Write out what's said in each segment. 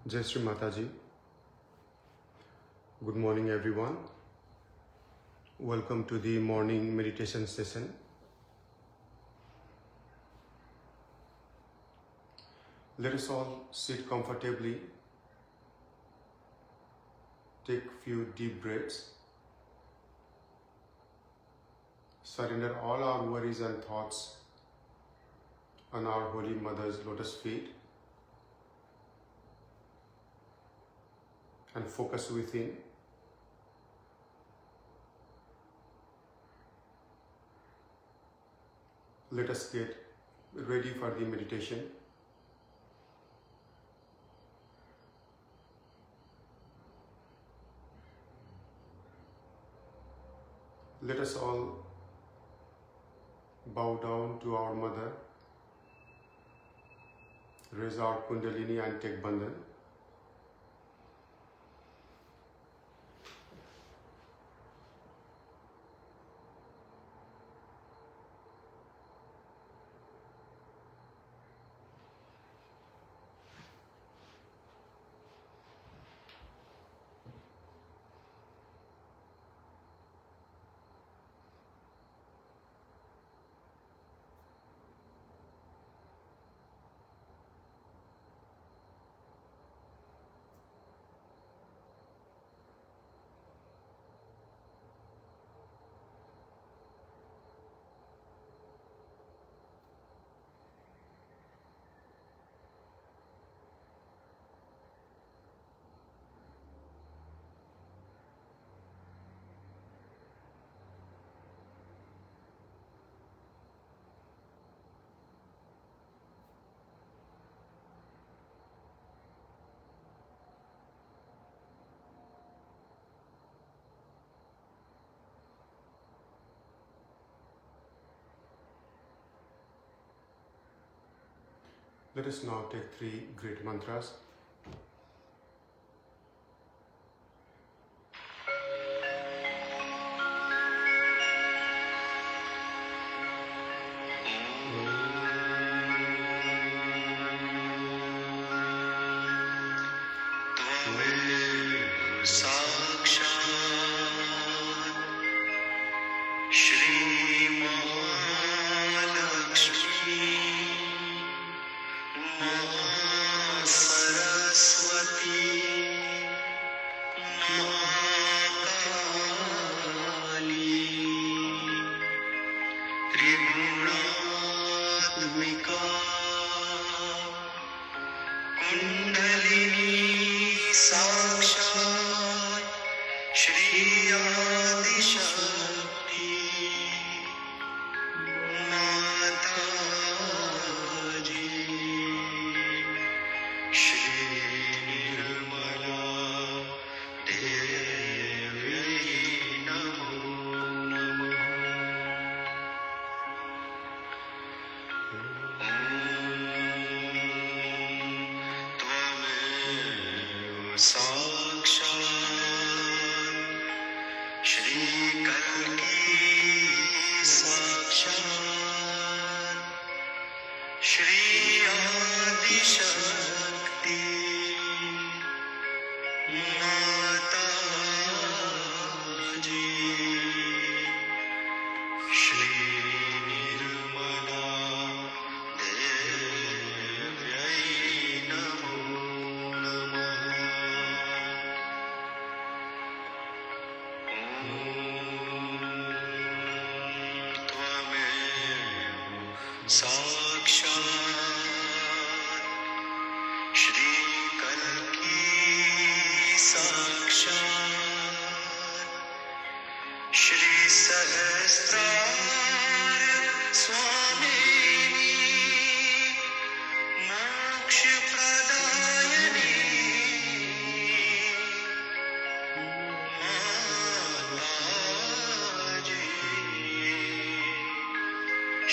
Shri Mataji. Good morning, everyone. Welcome to the morning meditation session. Let us all sit comfortably. Take few deep breaths. Surrender all our worries and thoughts on our Holy Mother's lotus feet and focus within. Let us get ready for the meditation. Let us all bow down to our Mother, raise our Kundalini and take Bandhan. Let us now take three great mantras.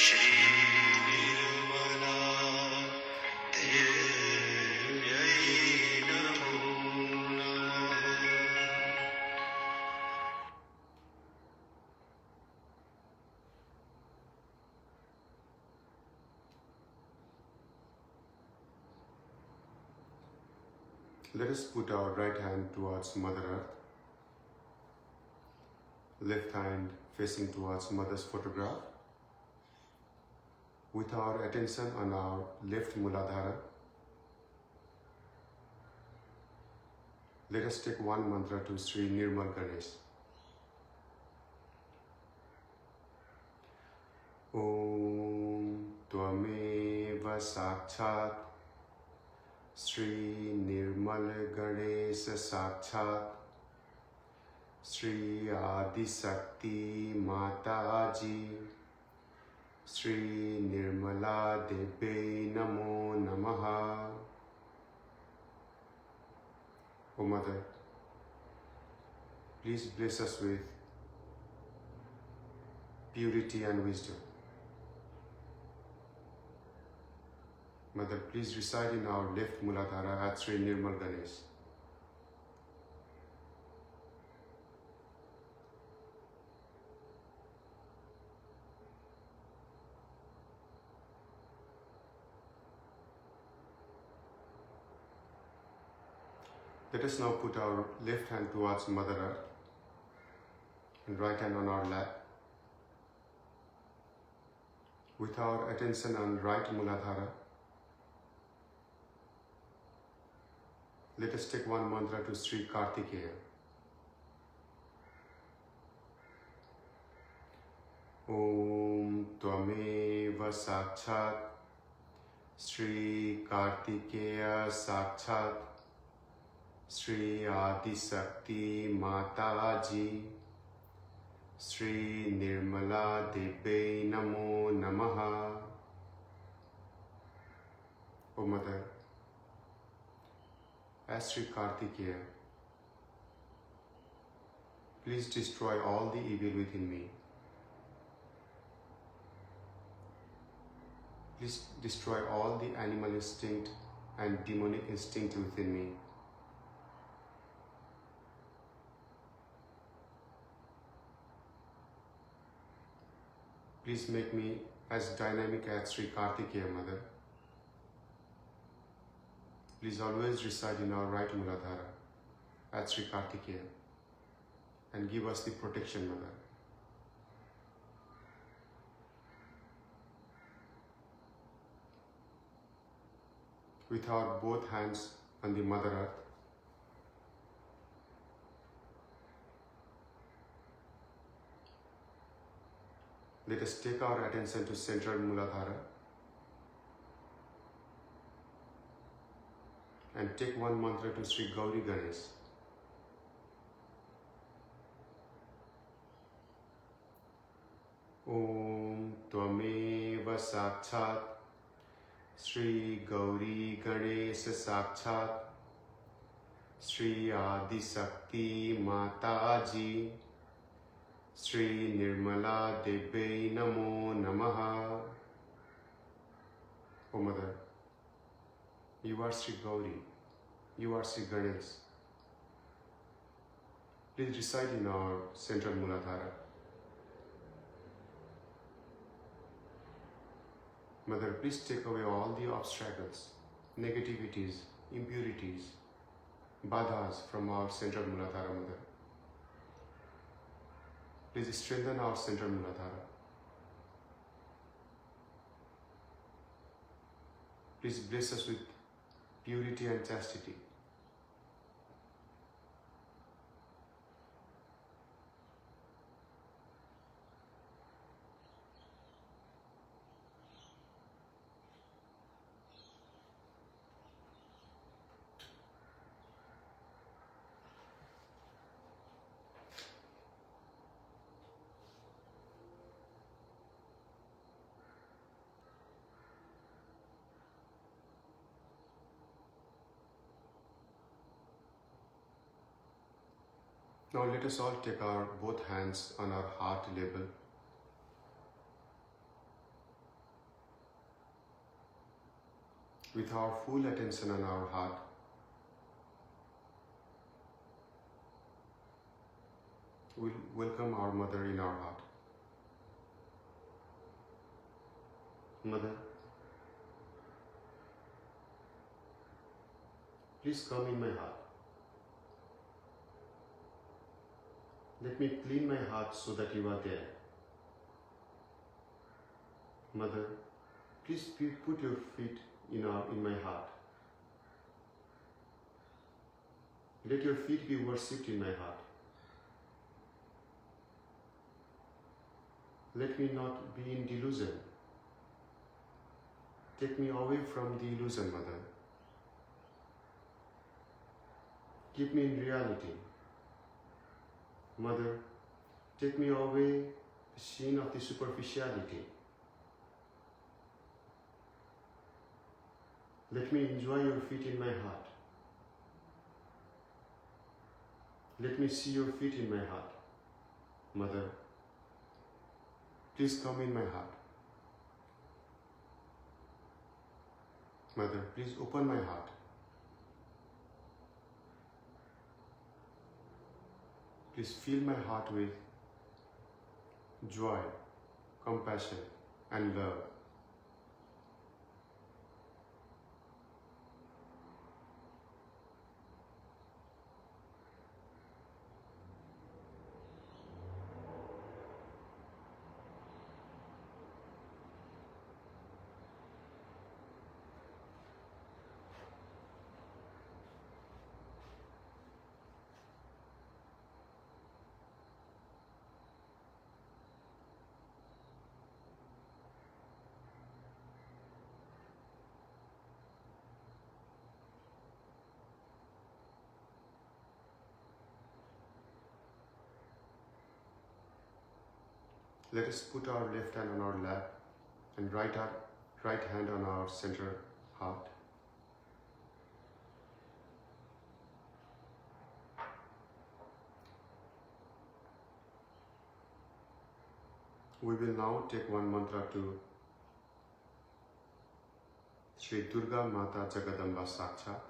Shri Nirmala Let us put our right hand towards Mother Earth, left hand facing towards Mother's photograph, with our attention on our left Muladhara. Let us take one mantra to Shri Nirmal Ganesh. Om Tvameva Sakshat Shri Nirmal Ganesh Sakshat Shri Adi Shakti Mataji Shri Nirmala Debe Namo Namaha. O Mother, please bless us with purity and wisdom. Mother, please reside in our left Muladhara at Shri Nirmal Ganesh. Let us now put our left hand towards Mother Earth and right hand on our lap. With our attention on right Muladhara, let us take one mantra to Sri Kartikeya. Om Tvameva Sakshat Sri Kartikeya Sakshat Shri Adi Shakti Mataji Shri Nirmala Debe Namo Namaha. O Mother, as Shri Kartikeya, please destroy all the evil within me. Please destroy all the animal instinct and demonic instinct within me. Please make me as dynamic as Shri Kartikeya, Mother. Please always reside in our right Muladhara at Shri Kartikeya and give us the protection, Mother. With our both hands on the Mother Earth, let us take our attention to central Muladhara and take one mantra to Sri Gauri Ganesh. Om Tvameva Sakshat Sri Gauri Ganesh Sakshat Shri Adi Shakti Mataji Shri Nirmala Debe Namo Namaha. O Mother, you are Sri Gauri, you are Sri Ganesh. Please reside in our central Muladhara. Mother, please take away all the obstacles, negativities, impurities, badhas from our central Muladhara, Mother. Please strengthen our central Muladhara. Please bless us with purity and chastity. Now let us all take our both hands on our heart level. With our full attention on our heart, we'll welcome our Mother in our heart. Mother, please come in my heart. Let me clean my heart so that you are there. Mother, please put your feet in my heart. Let your feet be worshipped in my heart. Let me not be in delusion. Take me away from the illusion, Mother. Keep me in reality. Mother, take me away the sin of the superficiality. Let me enjoy your feet in my heart. Let me see your feet in my heart. Mother, please come in my heart. Mother, please open my heart. Please fill my heart with joy, compassion, and love. Let us put our left hand on our lap and right hand on our center heart. We will now take one mantra to Shri Durga Mata Jagadamba Sakshat.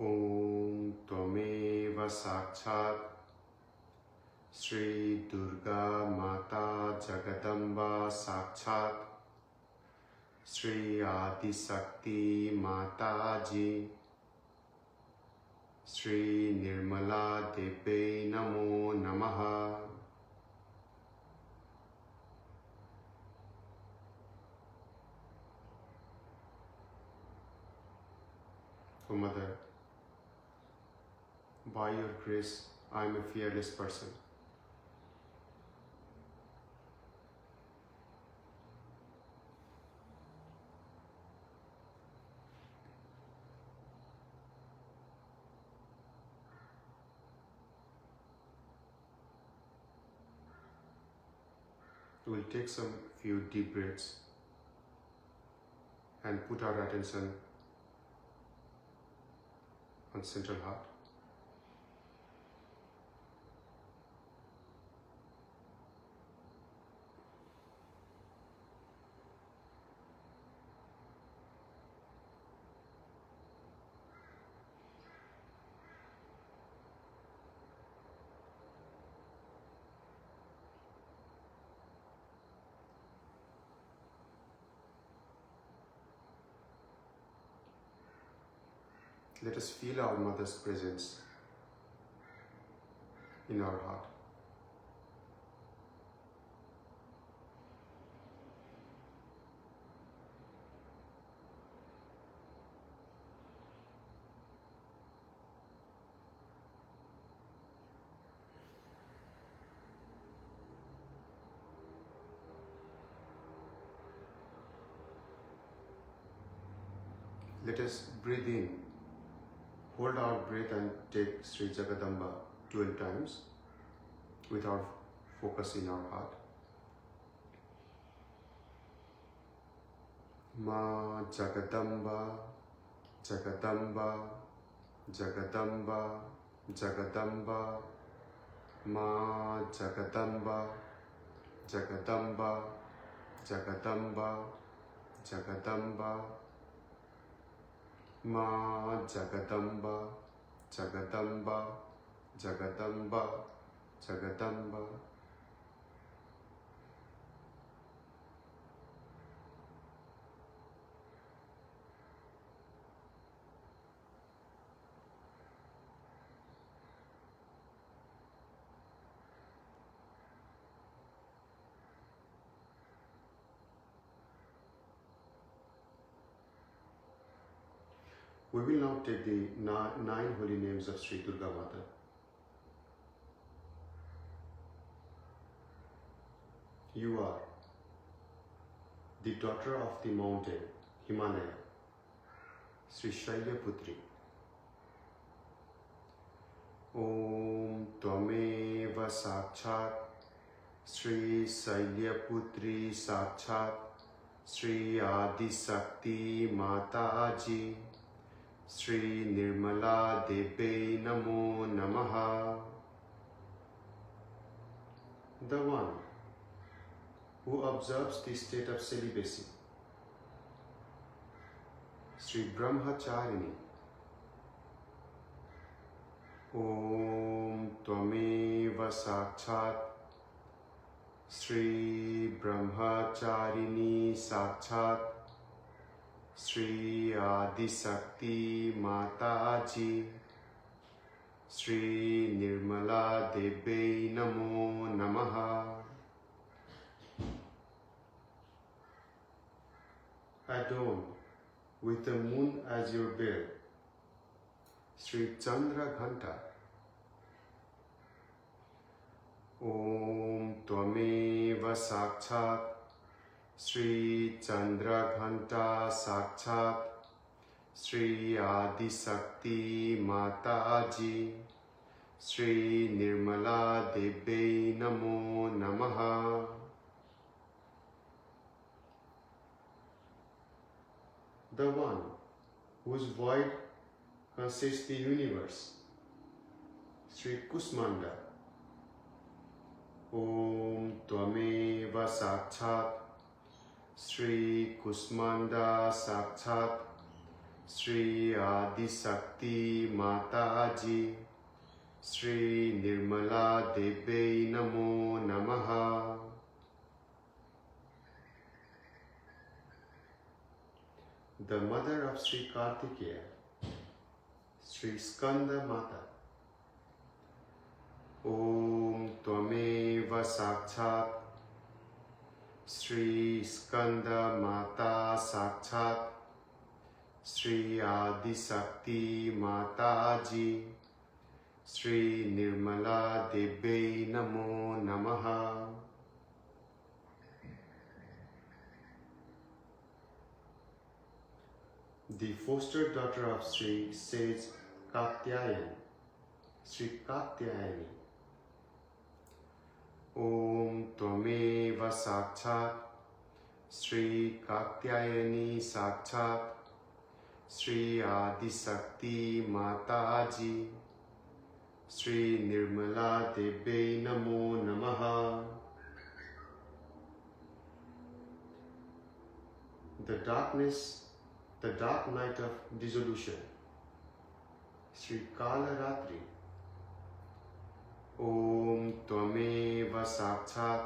Om Tvameva Sakshat Shri Durga Mata Jagadamba Sakshat Shri Adi Shakti Mataji Shri Nirmala Debe Namo Namaha. O Mother, by your grace, I am a fearless person. We will take some few deep breaths and put our attention on central heart. Let us feel our Mother's presence in our heart. Let us breathe in. Hold our breath and take Sri Jagadamba 12 times with our focus in our heart. Ma Jagadamba, Jagadamba, Jagadamba, Jagadamba, Ma Jagadamba, Jagadamba, Jagadamba, Jagadamba, Ma Jagadamba, Jagadamba, Jagadamba, Jagadamba. We will now take the nine holy names of Shri Durga Mata. You are the daughter of the mountain, Himalaya, Shri Shailaputri. Om Tvameva Sakchat Shri Shailaputri Sakchat Shri Adi Sakti Mataji Shri Nirmala Debe Namo Namaha. The one who observes the state of celibacy, Shri Brahmacharini. Om Tvameva Sakchat Shri Brahmacharini Sakchat Shri Adi Sakti Mataji Shri Nirmala Debe Namo Namaha. At dawn, with the moon as your bell, Shri Chandra Ghanta. Om Tvameva Sakchat Shri Chandra Ghanta Sakchat Shri Adi Sakti Mataji Shri Nirmala Debe Namo Namaha. The one whose void consists the universe, Shri Kusmanda. Om Tvameva Sakchat Shri Kusmanda Sakchat Shri Adi Sakti Mataji Shri Nirmala Debe Namo Namaha. The mother of Shri Kartikeya, Shri Skanda Mata. Om Tvameva Sakchat Shri Skanda Mata Sakchat Shri Adi Sakti Mataji Shri Nirmala Debe Namo Namaha. The foster daughter of Shri Sage Katyayani, Shri Katyayani. Om Tvameva Sakchat Shri Katyayani Sakchat Shri Adi Sakti Mataji Shri Nirmala Debe Namo Namaha. The dark night of dissolution, Shri Kala Ratri. Om Tvameva Sakchat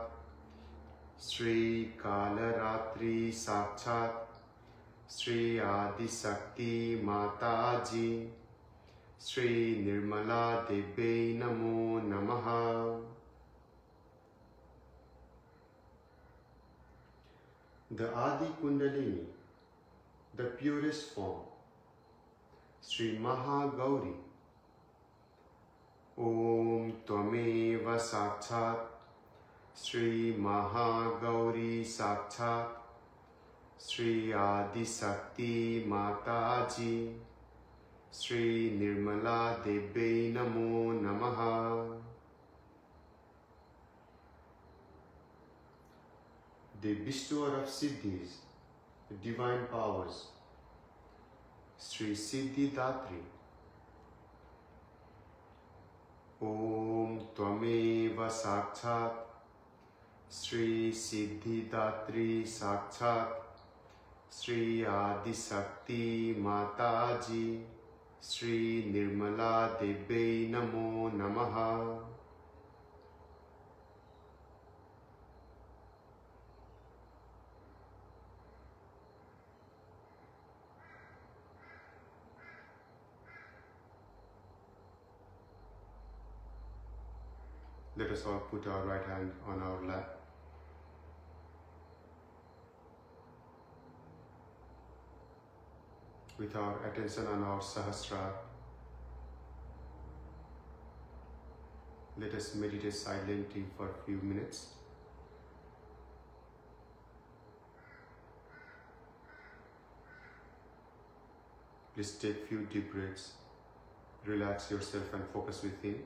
Shri Kala Ratri Sakchat Shri Adi Sakti Mataji Shri Nirmala Debe Namo Namaha. The Adi Kundalini, the purest form, Shri Mahagauri. Om Tvameva Sakchat Shri Mahagauri Sakchat Shri Adi Sakti Mataji Shri Nirmala Debe Namo Namaha. The bestower of Siddhis, the divine powers, Shri Siddhi Datri. Om Tvameva Sakchat Shri Siddhi Datri Sakchat Shri Adi Sakti Mataji Shri Nirmala Debe Namo Namaha. Let us all put our right hand on our lap. with our attention on our Sahasrara. Let us meditate silently for a few minutes. Please take few deep breaths. Relax yourself and focus within.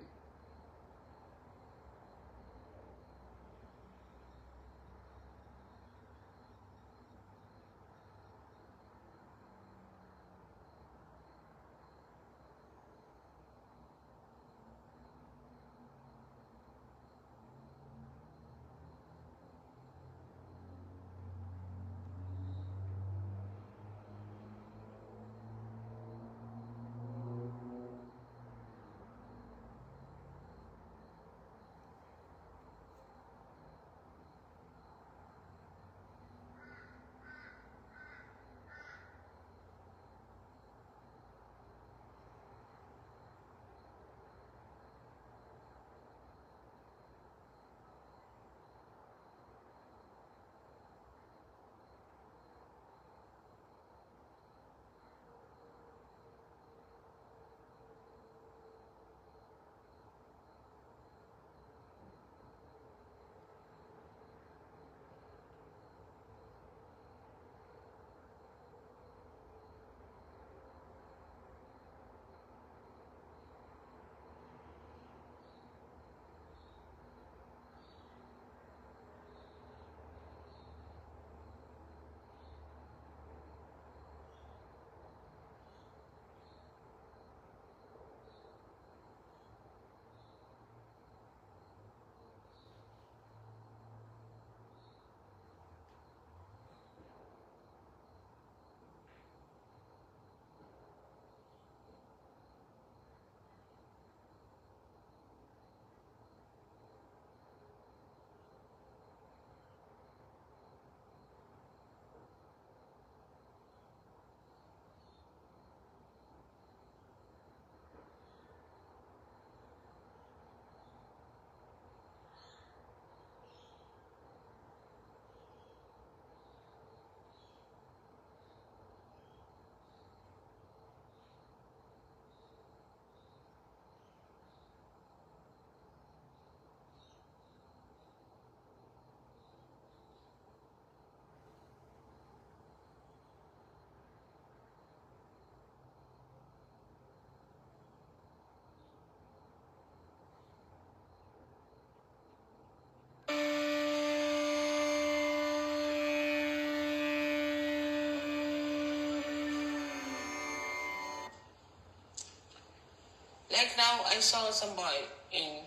Like now, I saw some boy in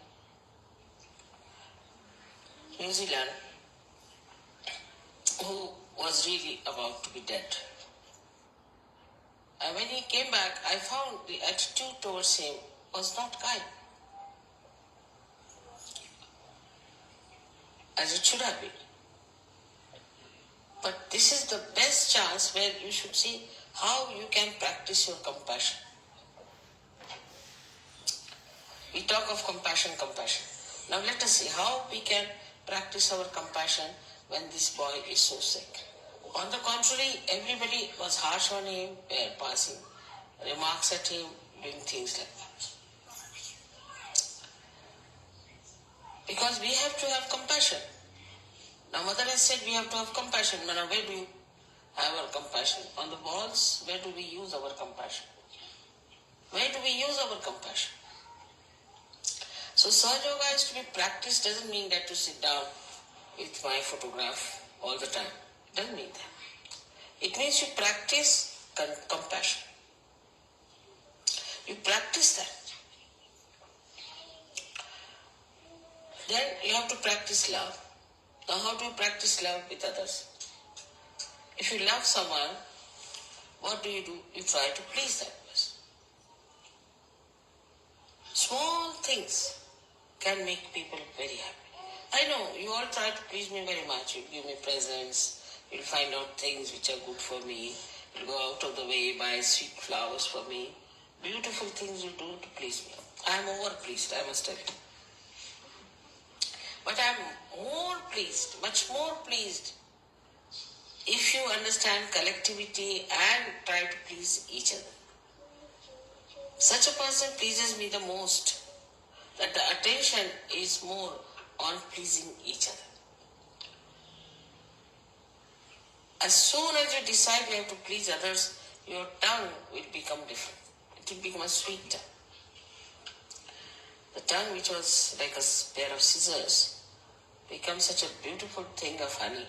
New Zealand who was really about to be dead. And when he came back, I found the attitude towards him was not kind, as it should have been. But this is the best chance where you should see how you can practice your compassion. We talk of compassion. Now let us see how we can practice our compassion when this boy is so sick. On the contrary, everybody was harsh on him, passing remarks at him, doing things like that. Because we have to have compassion. Now Mother has said we have to have compassion. Now where do you have our compassion? On the walls, where do we use our compassion? Where do we use our compassion? So Sahaja Yoga is to be practiced doesn't mean that to sit down with my photograph all the time. Doesn't mean that. It means you practice compassion. You practice that. Then you have to practice love. Now how do you practice love with others? If you love someone, what do? You try to please that person. Small things can make people very happy. I know you all try to please me very much. You give me presents, you'll find out things which are good for me, you'll go out of the way, buy sweet flowers for me. Beautiful things you do to please me. I am over-pleased, I must tell you. But I am more pleased, much more pleased if you understand collectivity and try to please each other. Such a person pleases me the most, that the attention is more on pleasing each other. As soon as you decide you have to please others, your tongue will become different. It will become a sweet tongue. The tongue which was like a pair of scissors becomes such a beautiful thing of honey.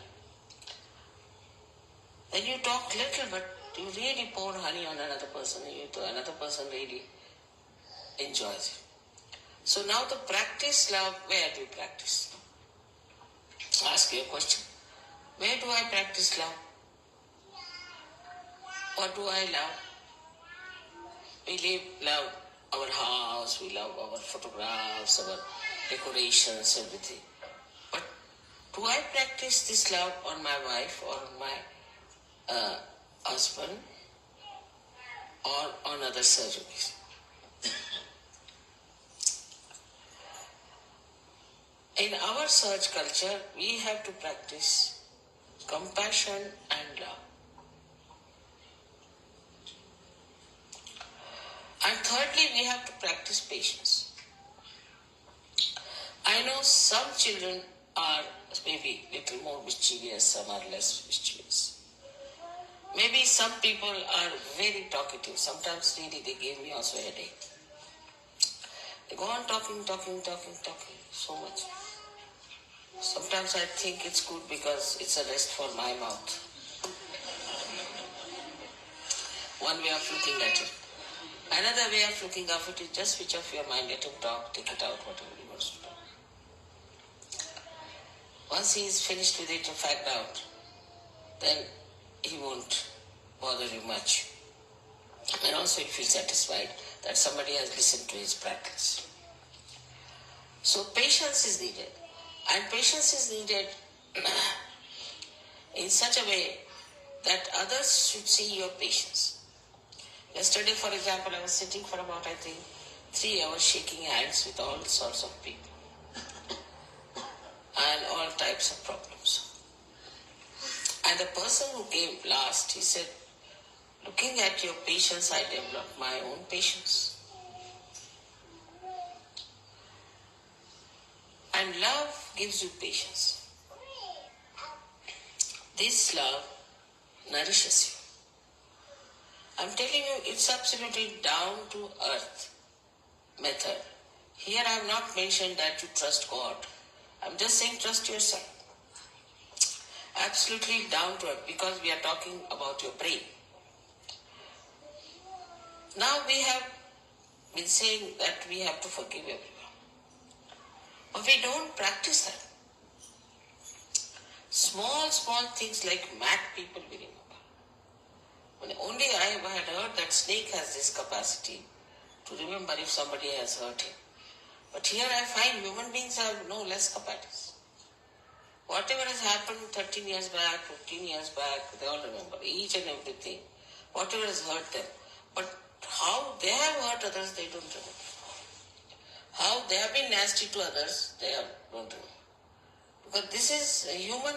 Then you talk little, but you really pour honey on another person, another person really enjoys it. So now the practice love, where do you practice? Ask you a question. Where do I practice love? What do I love? We love our house, we love our photographs, our decorations, everything. But do I practice this love on my wife or on my husband or on other surgeries? In our Sahaj culture, we have to practice compassion and love. And thirdly, we have to practice patience. I know some children are maybe little more mischievous, some are less mischievous. Maybe some people are very talkative. Sometimes really they give me also a headache. They go on talking so much. Sometimes I think it's good because it's a rest for my mouth. One way of looking at it. Another way of looking at it is just switch off your mind, let him talk, take it out, whatever he wants to do. Once he is finished with it and fagged out, then he won't bother you much. And also you feel satisfied that somebody has listened to his practice. So patience is needed. And patience is needed in such a way that others should see your patience. Yesterday, for example, I was sitting for about, 3 hours shaking hands with all sorts of people and all types of problems. And the person who came last, he said, looking at your patience, I developed my own patience. And love gives you patience. This love nourishes you. I'm telling you, it's absolutely down to earth method. Here I have not mentioned that you trust God. I'm just saying trust yourself. Absolutely down to earth, because we are talking about your brain. Now we have been saying that we have to forgive everyone. But we don't practice that. Small things like mad people we remember. Only I had heard that snake has this capacity to remember if somebody has hurt him. But here I find human beings have no less capacity. Whatever has happened 13 years back, 15 years back, they all remember each and everything. Whatever has hurt them. But how they have hurt others, they don't remember. How they have been nasty to others, they don't remember. Because this is a human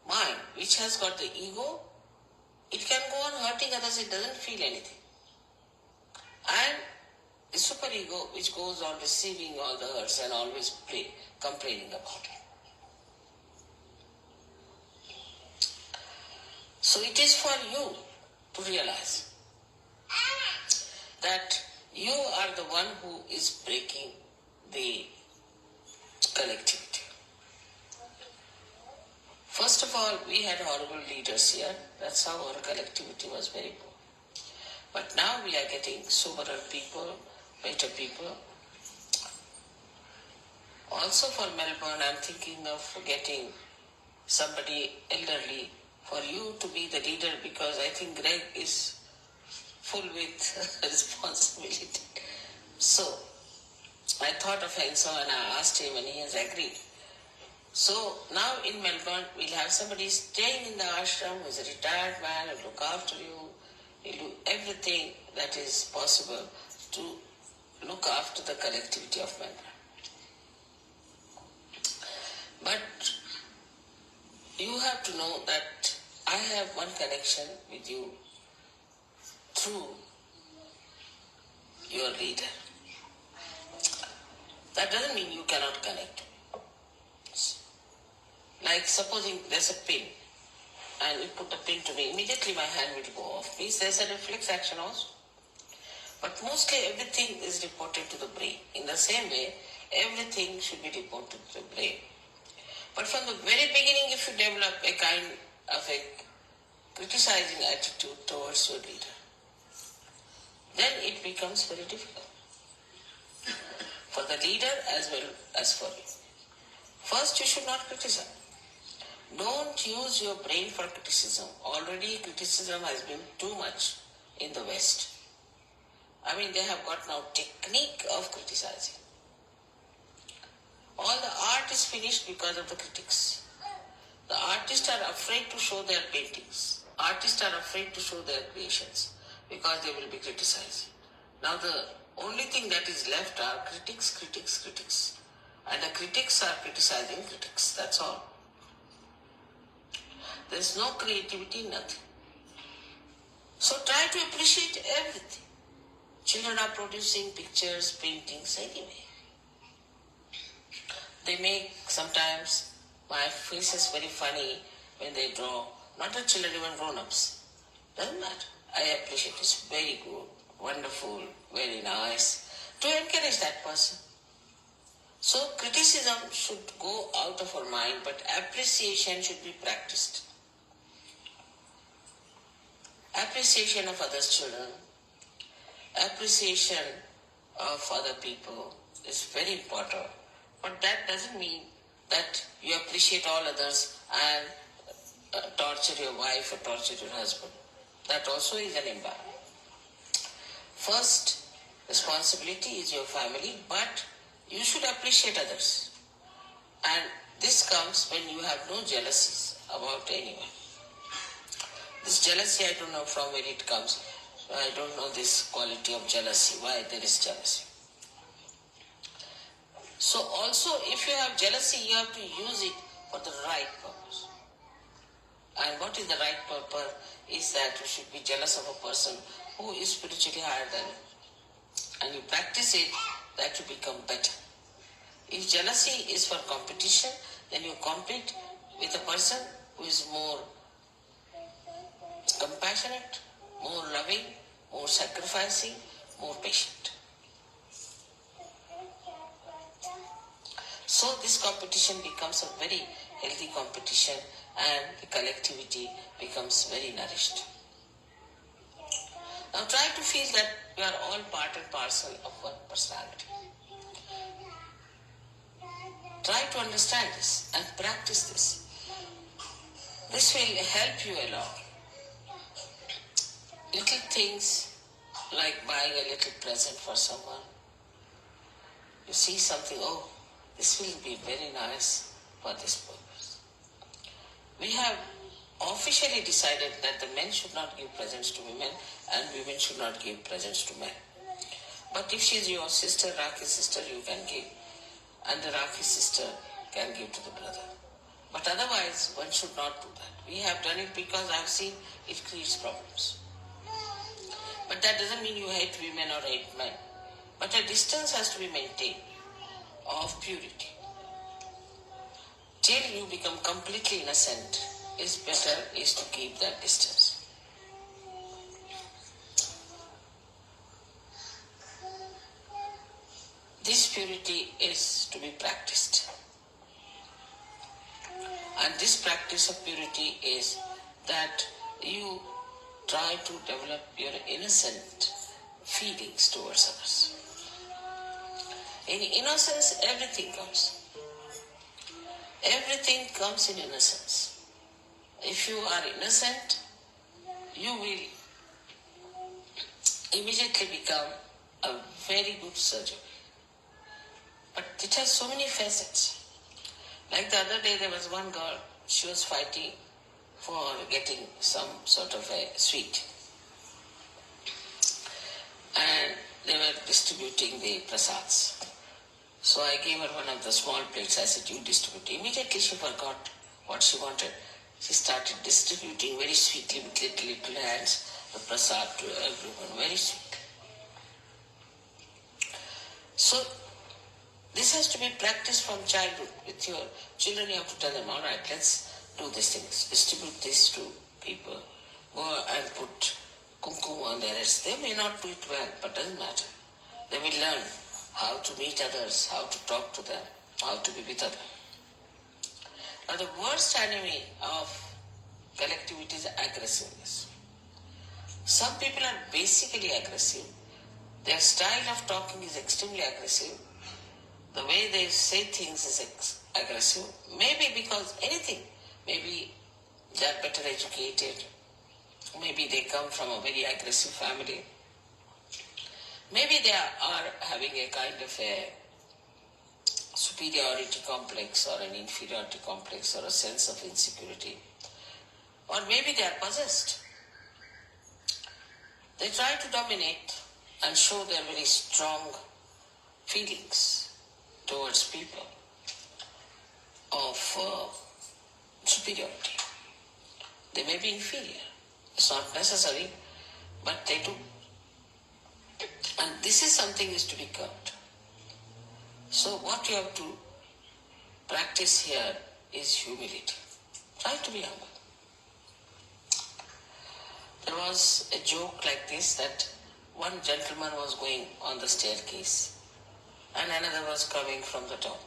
mind which has got the ego. It can go on hurting others, it doesn't feel anything. And the superego which goes on receiving all the hurts and always complaining about it. So it is for you to realize that you are the one who is breaking the collectivity. First of all, we had horrible leaders here. That's how our collectivity was very poor. But now we are getting soberer people, better people. Also for Melbourne, I'm thinking of getting somebody elderly for you to be the leader, because I think Greg is full with responsibility. So I thought of Enzo and I asked him and he has agreed. So now in Melbourne, we'll have somebody staying in the ashram who is a retired man and look after you. He'll do everything that is possible to look after the collectivity of Melbourne. But you have to know that I have one connection with you through your leader. That doesn't mean you cannot connect. Like supposing there's a pin and you put the pin to me, immediately my hand will go off. Means there's a reflex action also. But mostly everything is reported to the brain. In the same way, everything should be reported to the brain. But from the very beginning, if you develop a kind of a criticizing attitude towards your leader, then it becomes very difficult for the leader as well as for you. First, you should not criticize. Don't use your brain for criticism. Already criticism has been too much in the West. I mean, they have got now technique of criticizing. All the art is finished because of the critics. The artists are afraid to show their paintings. Artists are afraid to show their creations because they will be criticized. Now the only thing that is left are critics, critics, critics. And the critics are criticizing critics. That's all. There is no creativity, nothing. So try to appreciate everything. Children are producing pictures, paintings anyway. They make sometimes, my face is very funny when they draw. Not the children, even grown-ups. Doesn't matter. I appreciate it. It's very good, wonderful, very nice. To encourage that person. So criticism should go out of our mind, but appreciation should be practiced. Appreciation of others' children, appreciation of other people is very important. But that doesn't mean that you appreciate all others and torture your wife or torture your husband. That also is an imbalance. First responsibility is your family, but you should appreciate others. And this comes when you have no jealousies about anyone. This jealousy, I don't know from where it comes. I don't know this quality of jealousy, why there is jealousy. So also, if you have jealousy, you have to use it for the right purpose. And what is the right purpose is that you should be jealous of a person who is spiritually higher than you. And you practice it, that you become better. If jealousy is for competition, then you compete with a person who is more compassionate, more loving, more sacrificing, more patient. So this competition becomes a very healthy competition and the collectivity becomes very nourished. Now try to feel that we are all part and parcel of one personality. Try to understand this and practice this. This will help you a lot. Little things like buying a little present for someone. You see something, oh, this will be very nice for this purpose. We have officially decided that the men should not give presents to women and women should not give presents to men. But if she is your sister, Rakhi sister, you can give. And the Rakhi sister can give to the brother. But otherwise, one should not do that. We have done it because I have seen it creates problems. But that doesn't mean you hate women or hate men. But a distance has to be maintained of purity. Till you become completely innocent, is better is to keep that distance. This purity is to be practiced. And this practice of purity is that you try to develop your innocent feelings towards others. In innocence, everything comes. Everything comes in innocence. If you are innocent, you will immediately become a very good surgeon. But it has so many facets. Like the other day, there was one girl, she was fighting for getting some sort of a sweet. And they were distributing the prasads. So I gave her one of the small plates. I said, you distribute. Immediately she forgot what she wanted. She started distributing very sweetly with little hands the prasad to everyone, very sweet. So this has to be practiced from childhood. With your children, you have to tell them, all right, let's do these things. Distribute this to people. Go and put kumkum on their heads. They may not do it well, but doesn't matter. They will learn how to meet others, how to talk to them, how to be with others. Now the worst enemy of collectivity is aggressiveness. Some people are basically aggressive. Their style of talking is extremely aggressive. The way they say things is aggressive. Maybe because anything. Maybe they are better educated. Maybe they come from a very aggressive family. Maybe they are having a kind of a superiority complex or an inferiority complex or a sense of insecurity. Or maybe they are possessed. They try to dominate and show their very strong feelings towards people of superiority. They may be inferior. It's not necessary, but they do. And this is something is to be curbed. So what you have to practice here is humility. Try to be humble. There was a joke like this that one gentleman was going on the staircase and another was coming from the top.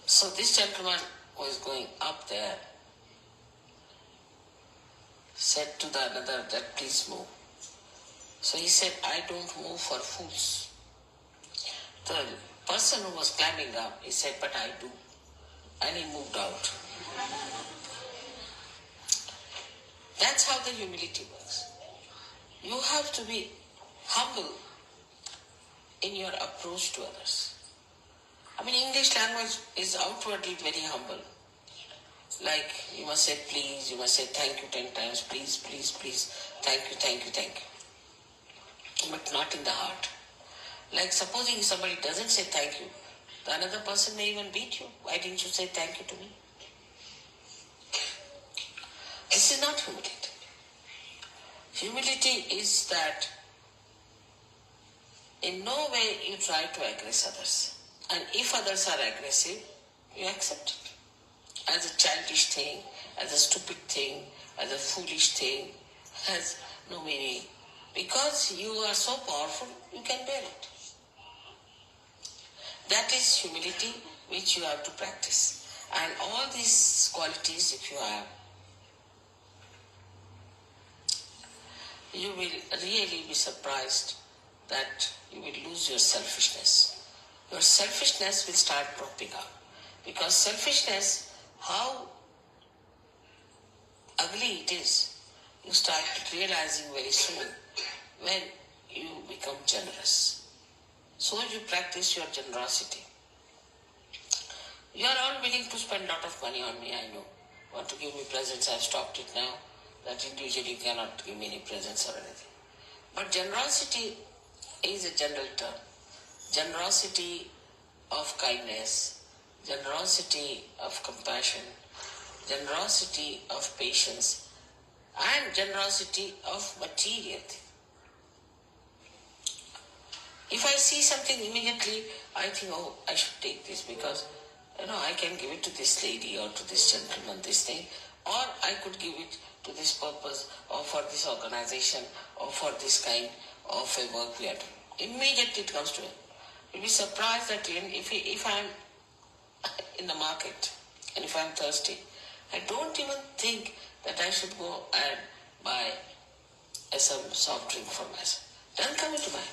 So this gentleman who is going up there said to the another that please move. So he said, I don't move for fools. The person who was climbing up, he said, but I do. And he moved out. That's how the humility works. You have to be humble in your approach to others. I mean, English language is outwardly very humble. Like, you must say please, you must say thank you 10 times, please, please, please, thank you, thank you, thank you. But not in the heart. Like, supposing somebody doesn't say thank you, the another person may even beat you. Why didn't you say thank you to me? This is not humility. Humility is that in no way you try to aggress others. And if others are aggressive, you accept it. As a childish thing, as a stupid thing, as a foolish thing, has no meaning. Because you are so powerful, you can bear it. That is humility which you have to practice. And all these qualities, if you have, you will really be surprised that you will lose your selfishness. Your selfishness will start dropping out. Because selfishness, how ugly it is, you start realizing very soon when you become generous. So you practice your generosity. You are all willing to spend a lot of money on me, I know. Want to give me presents, I have stopped it now. That individually you cannot give me any presents or anything. But generosity is a general term. Generosity of kindness, generosity of compassion, generosity of patience, and generosity of material thing. If I see something immediately, I think, oh, I should take this because, I can give it to this lady or to this gentleman, this thing, or I could give it to this purpose or for this organization or for this kind of a work we are doing. Immediately it comes to me. You'll be surprised that if I'm in the market and if I'm thirsty, I don't even think that I should go and buy some soft drink for myself. Doesn't come into mind.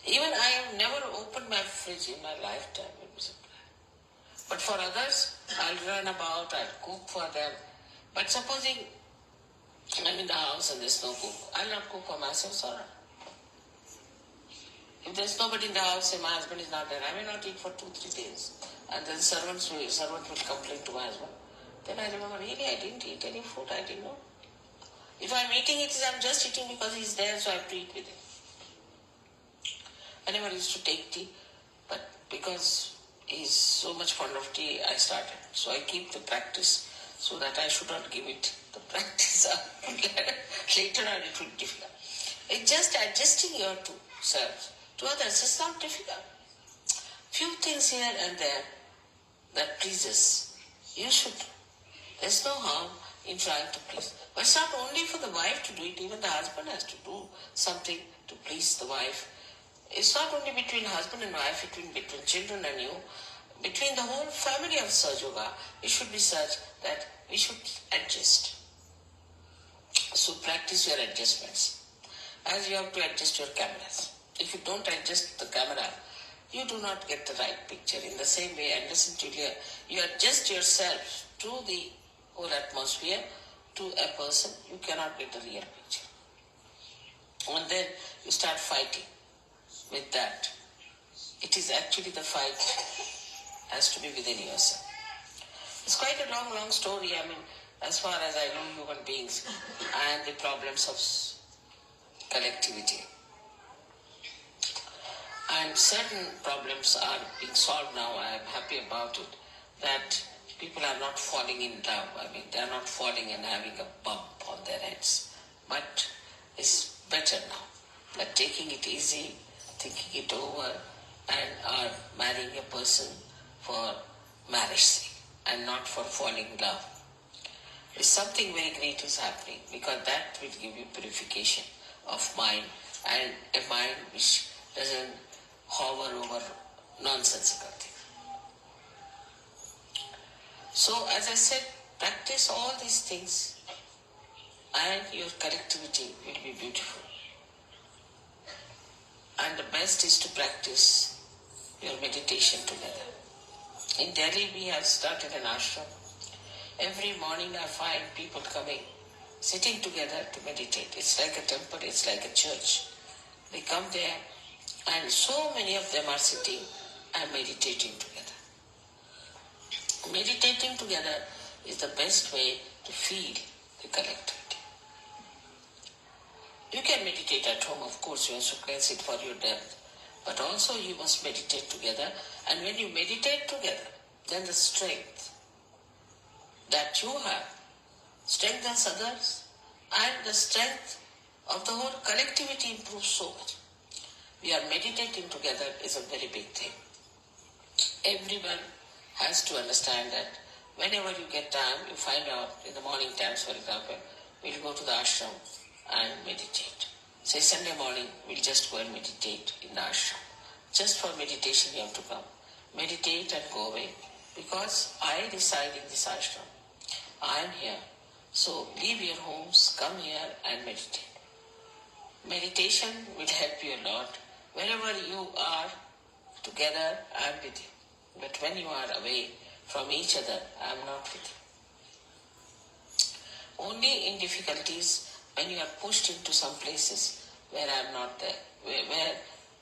Even I have never opened my fridge in my lifetime. But for others, I'll run about, I'll cook for them. But supposing I'm in the house and there's no cook, I'll not cook for myself, sorry. If there's nobody in the house, say my husband is not there, I may not eat for 2-3 days. And then servant will complain to my husband. Then I remember, really, I didn't eat any food, I didn't know. If I'm eating it, I'm just eating because he's there, so I have to eat with him. I never used to take tea. But because he's so much fond of tea, I started. So I keep the practice so that I should not give it the practice up. Later on it will be difficult. It's just adjusting your two selves to others. It's not difficult. Few things here and there that pleases. You should. There's no harm in trying to please. But it's not only for the wife to do it, even the husband has to do something to please the wife. It's not only between husband and wife, between children and you, between the whole family of Sahaja Yoga, it should be such that we should adjust. So practice your adjustments. As you have to adjust your cameras. If you don't adjust the camera, you do not get the right picture. In the same way, and listen to you adjust yourself to the whole atmosphere, to a person, you cannot get the real picture. And then you start fighting with that. It is actually the fight has to be within yourself. It's quite a long story. I mean, as far as I know human beings and the problems of collectivity. And certain problems are being solved now. I am happy about it. That people are not falling in love. I mean, they are not falling and having a bump on their heads. But it's better now. They're taking it easy, thinking it over, and are marrying a person for marriage sake and not for falling in love. It's something very great is happening, because that will give you purification of mind, and a mind which doesn't hover over nonsensical things. So, as I said, practice all these things and your collectivity will be beautiful. And the best is to practice your meditation together. In Delhi, we have started an ashram. Every morning I find people coming, sitting together to meditate. It's like a temple, it's like a church. They come there and so many of them are sitting and meditating together. Meditating together is the best way to feel the collectivity. You can meditate at home, of course, you also cleanse it for your depth. But also you must meditate together, and when you meditate together, then the strength that you have strengthens others, and the strength of the whole collectivity improves so much. We are meditating together is a very big thing. Everyone has to understand that whenever you get time, you find out in the morning times, for example, we'll go to the ashram and meditate. Say Sunday morning, we'll just go and meditate in the ashram. Just for meditation you have to come. Meditate and go away. Because I reside in this ashram. I am here. So leave your homes, come here and meditate. Meditation will help you a lot. Wherever you are together, I am with you. But when you are away from each other, I am not with you. Only in difficulties, when you are pushed into some places where I am not there, where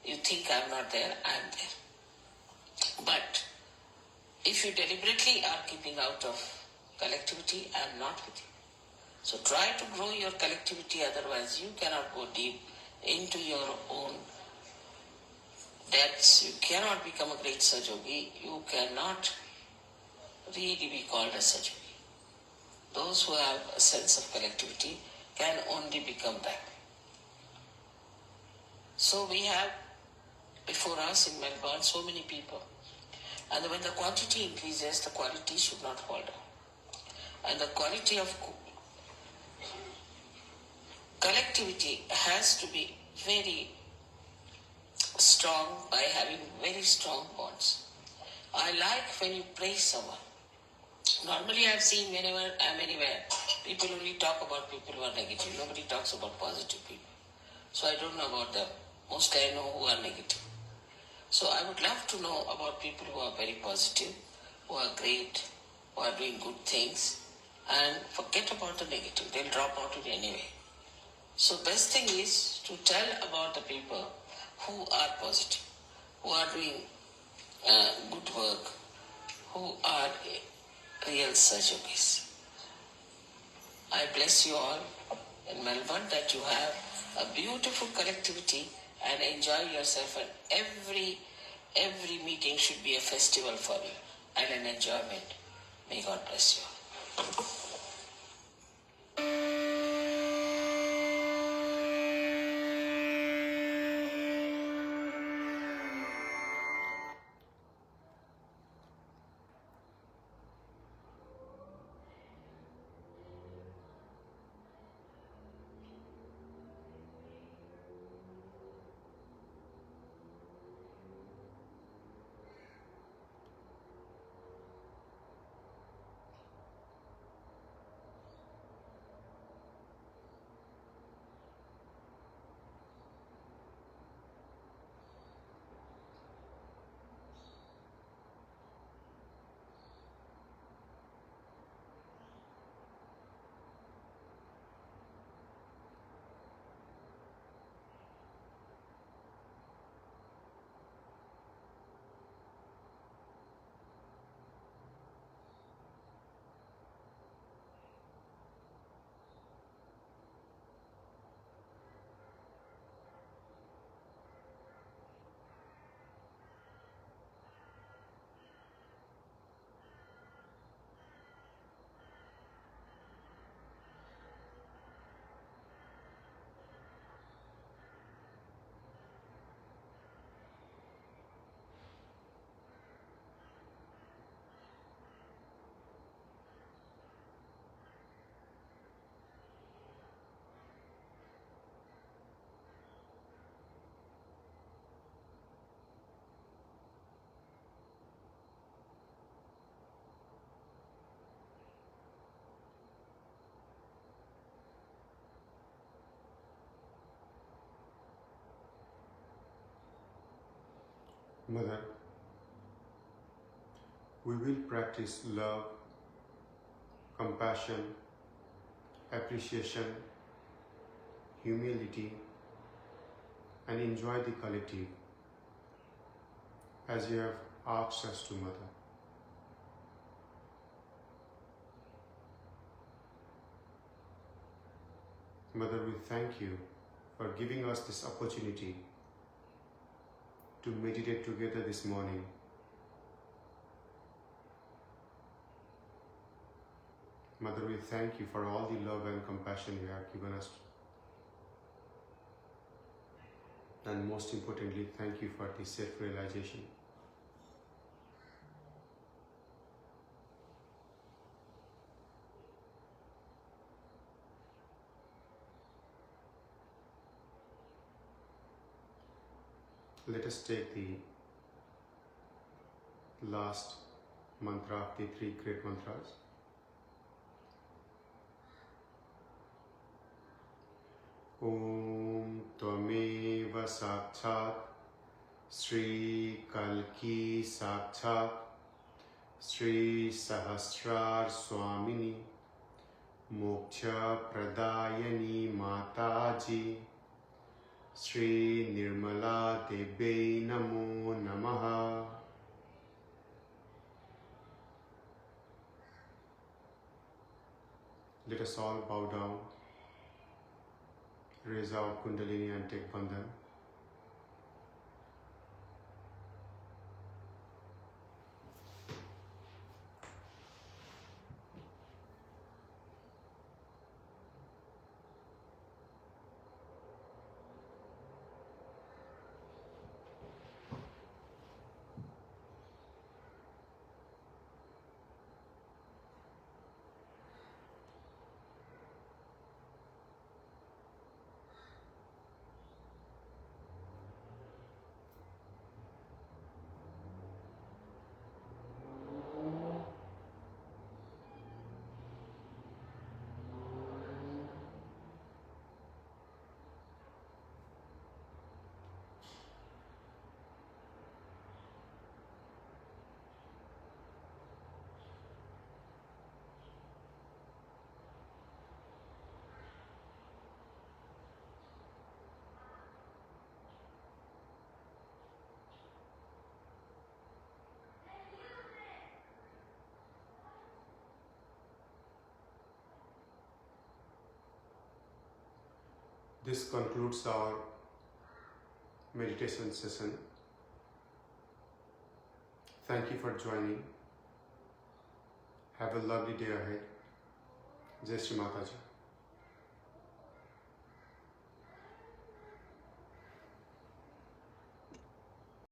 you think I am not there, I am there. But if you deliberately are keeping out of collectivity, I am not with you. So try to grow your collectivity, otherwise you cannot go deep into your own depths. You cannot become a great Sahaja. You cannot really be called a Sahaja. Those who have a sense of collectivity can only become that. So we have before us in Melbourne so many people. And when the quantity increases, the quality should not fall down. And the quality of collectivity has to be very strong by having very strong bonds. I like when you praise someone. Normally I have seen whenever I am anywhere, people only talk about people who are negative. Nobody talks about positive people. So I don't know about them. Mostly I know who are negative. So I would love to know about people who are very positive, who are great, who are doing good things, and forget about the negative. They'll drop out it anyway. So best thing is to tell about the people who are positive, who are doing good work, who are real Sahajogis. I bless you all in Melbourne that you have a beautiful collectivity and enjoy yourself, and every Every meeting should be a festival for you and an enjoyment. May God bless you. Mother, we will practice love, compassion, appreciation, humility, and enjoy the collective as you have asked us to, Mother. Mother, we thank you for giving us this opportunity to meditate together this morning. Mother, we thank you for all the love and compassion you have given us. And most importantly, thank you for the self-realization. Let us take the last mantra of the three great mantras. Om Tvameva Sakshat Sri Kalki Sakshat Sri Sahasrar Swamini Moksha Pradayani Mataji Shri Nirmala Debe Namo Namaha. Let us all bow down, raise our Kundalini and take Bandhan. This concludes our meditation session. Thank you for joining. Have a lovely day ahead. Jai Shri Mataji.